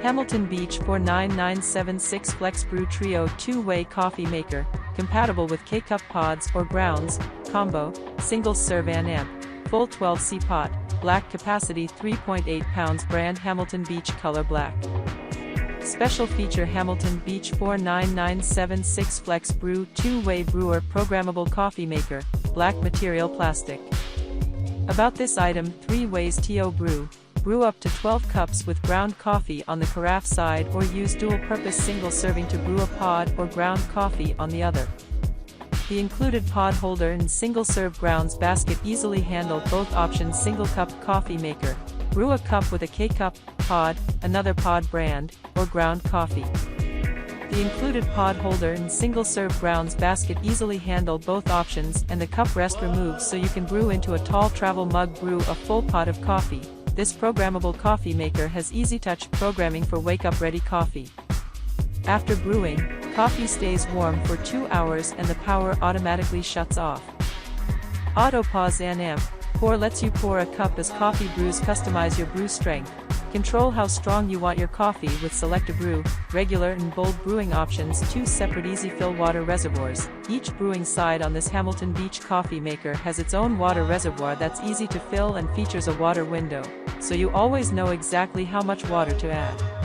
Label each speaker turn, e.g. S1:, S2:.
S1: Hamilton Beach 49976 FlexBrew Trio 2-way coffee maker, compatible with K-cup pods or grounds, combo, single serve and amp, full 12C pot, black capacity 3.8 pounds brand Hamilton Beach color black. Special feature Hamilton Beach 49976 FlexBrew 2-way Brewer Programmable coffee maker, black material plastic. About this item: 3 ways TO BREW. Brew up to 12 cups with ground coffee on the carafe side or use dual-purpose single serving to brew a pod or ground coffee on the other. The included pod holder and single-serve grounds basket easily handle both options. Single-cup coffee maker. Brew a cup with a K-cup, pod, another pod brand, or ground coffee. The included pod holder and single-serve grounds basket easily handle both options, and the cup rest removes so you can brew into a tall travel mug. Brew a full pot of coffee. This programmable coffee maker has easy-touch programming for wake-up-ready coffee. After brewing, coffee stays warm for 2 hours and the power automatically shuts off. Auto pause and amp. Pour lets you pour a cup as coffee brews. Customize your brew strength. Control how strong you want your coffee with Select a Brew, regular and bold brewing options. 2 separate easy fill water reservoirs. Each brewing side on this Hamilton Beach coffee maker has its own water reservoir that's easy to fill and features a water window, so you always know exactly how much water to add.